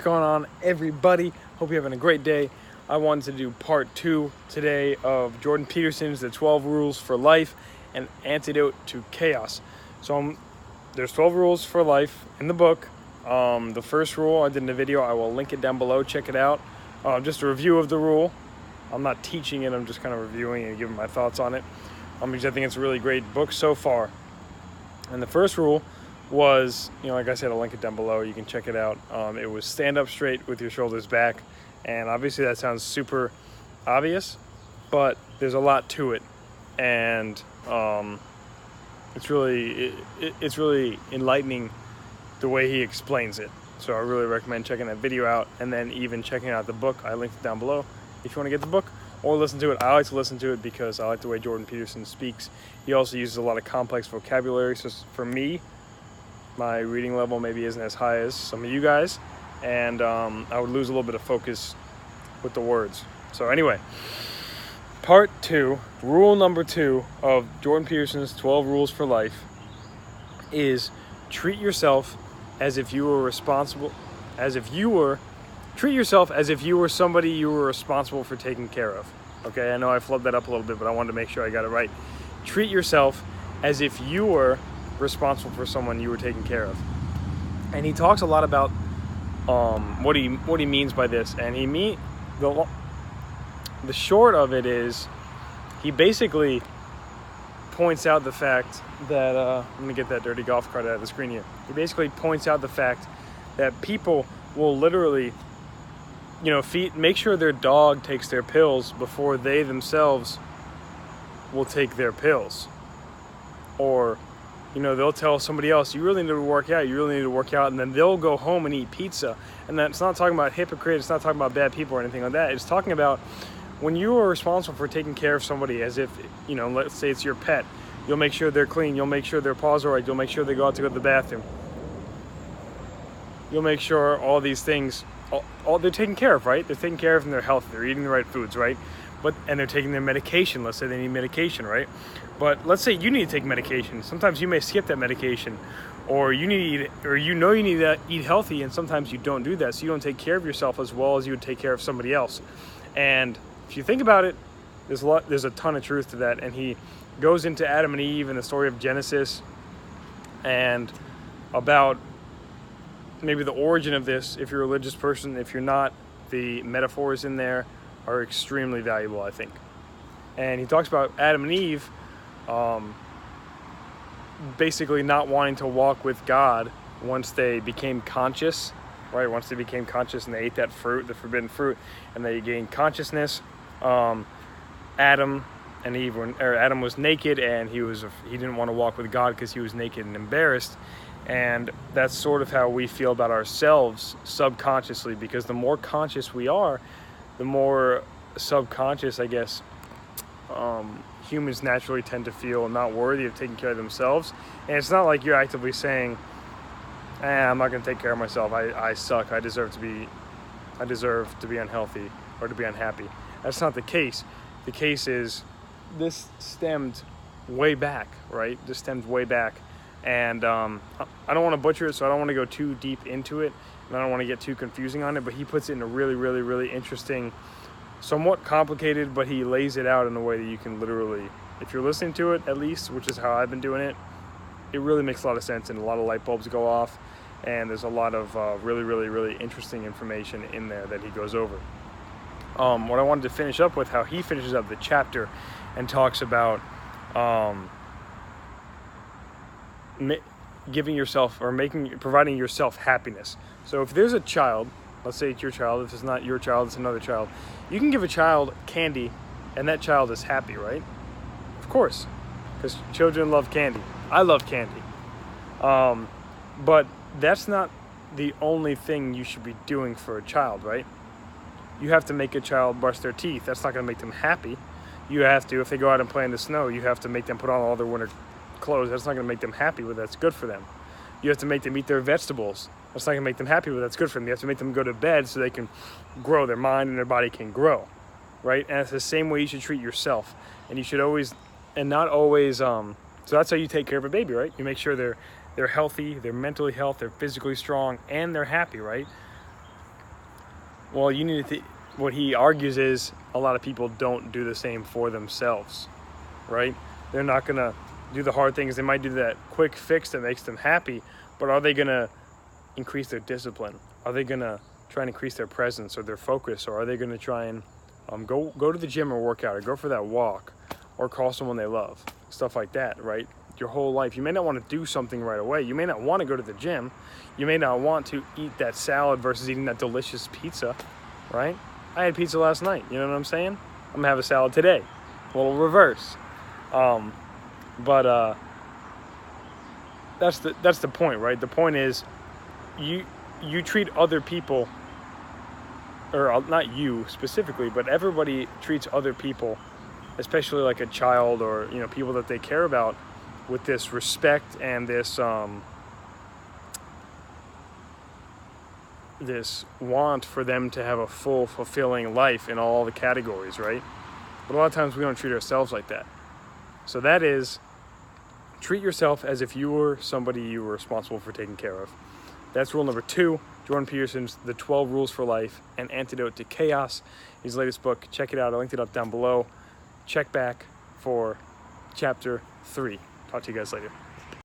What's going on, everybody? Hope you're having a great day. I wanted to do part 2 today of Jordan Peterson's The 12 Rules for Life and Antidote to Chaos. There's 12 rules for life in the book. The first rule I did in the video, I will link it down below. Check it out. Just a review of the rule. I'm not teaching it, I'm just kind of reviewing and giving my thoughts on it. Because I think it's a really great book so far. And the first rule was, like I said, I'll link it down below. You can check it out. It was stand up straight with your shoulders back. And obviously that sounds super obvious, but there's a lot to it. And it's really enlightening the way he explains it. So I really recommend checking that video out, and then even checking out the book. I linked it down below if you want to get the book or listen to it. I like to listen to it because I like the way Jordan Peterson speaks. He also uses a lot of complex vocabulary. So for me, my reading level maybe isn't as high as some of you guys, and I would lose a little bit of focus with the words. So anyway, part 2, rule number 2 of Jordan Peterson's 12 Rules for Life is treat yourself as if you were somebody you were responsible for taking care of. Okay, I know I flubbed that up a little bit, but I wanted to make sure I got it right. Treat yourself as if you were responsible for someone you were taking care of. And he talks a lot about what he means by this. And the short of it is, he basically points out the fact that let me get that dirty golf cart out of the screen here. He basically points out the fact that people will literally, make sure their dog takes their pills before they themselves will take their pills. Or they'll tell somebody else, you really need to work out, and then they'll go home and eat pizza. And that's not talking about hypocrites, it's not talking about bad people or anything like that. It's talking about when you are responsible for taking care of somebody, as if, let's say it's your pet. You'll make sure they're clean, you'll make sure their paws are right, you'll make sure they go out to go to the bathroom. You'll make sure all these things, all they're taken care of, right? They're taking care of, and they're healthy, they're eating the right foods, right? And they're taking their medication. Let's say they need medication, right? But let's say you need to take medication. Sometimes you may skip that medication, or you need to eat healthy, and sometimes you don't do that. So you don't take care of yourself as well as you would take care of somebody else. And if you think about it, there's a ton of truth to that. And he goes into Adam and Eve and the story of Genesis, and about maybe the origin of this. If you're a religious person, if you're not, the metaphors in there are extremely valuable, I think. And he talks about Adam and Eve basically not wanting to walk with God once they became conscious, right? Once they became conscious and they ate that fruit, the forbidden fruit, and they gained consciousness. Adam was naked, and he didn't want to walk with God because he was naked and embarrassed. And that's sort of how we feel about ourselves subconsciously, because the more conscious we are, the more subconscious, I guess, humans naturally tend to feel not worthy of taking care of themselves. And it's not like you're actively saying, I'm not going to take care of myself, I suck, I deserve to be unhealthy or to be unhappy. That's not the case. The case is, this stemmed way back, right? This stemmed way back. And I don't want to butcher it, so I don't want to go too deep into it, and I don't want to get too confusing on it, but he puts it in a really, really, really interesting, somewhat complicated, but he lays it out in a way that you can literally, if you're listening to it at least, which is how I've been doing it, it really makes a lot of sense, and a lot of light bulbs go off, and there's a lot of really, really, really interesting information in there that he goes over. What I wanted to finish up with, how he finishes up the chapter and talks about providing yourself happiness. So if there's a child, let's say it's your child, if it's not your child, it's another child, you can give a child candy and that child is happy, right? Of course, because children love candy. I love candy. But that's not the only thing you should be doing for a child, right? You have to make a child brush their teeth. That's not going to make them happy. You have to, if they go out and play in the snow, you have to make them put on all their winter clothes. That's not going to make them happy, but that's good for them. You have to make them eat their vegetables. That's not going to make them happy, but that's good for them. You have to make them go to bed so they can grow, their mind and their body can grow, right? And it's the same way you should treat yourself. And you should always, and not always, so that's how you take care of a baby, right? You make sure they're healthy, they're mentally healthy, they're physically strong, and they're happy, right? Well, you need to. What he argues is a lot of people don't do the same for themselves, right? They're not gonna do the hard things. They might do that quick fix that makes them happy, but are they gonna increase their discipline? Are they gonna try and increase their presence or their focus, or are they gonna try and go to the gym or work out, or go for that walk, or call someone they love, stuff like that, right? Your whole life, you may not want to do something right away. You may not want to go to the gym. You may not want to eat that salad versus eating that delicious pizza, right? I had pizza last night. You know what I'm saying? I'm gonna have a salad today. A little reverse. But that's the point, right? The point is, you treat other people, or not you specifically, but everybody treats other people, especially like a child or people that they care about, with this respect and this this want for them to have a full, fulfilling life in all the categories, right? But a lot of times we don't treat ourselves like that. So that is, treat yourself as if you were somebody you were responsible for taking care of. That's rule number 2. Jordan Peterson's The 12 Rules for Life, An Antidote to Chaos. His latest book. Check it out. I linked it up down below. Check back for chapter 3. Talk to you guys later.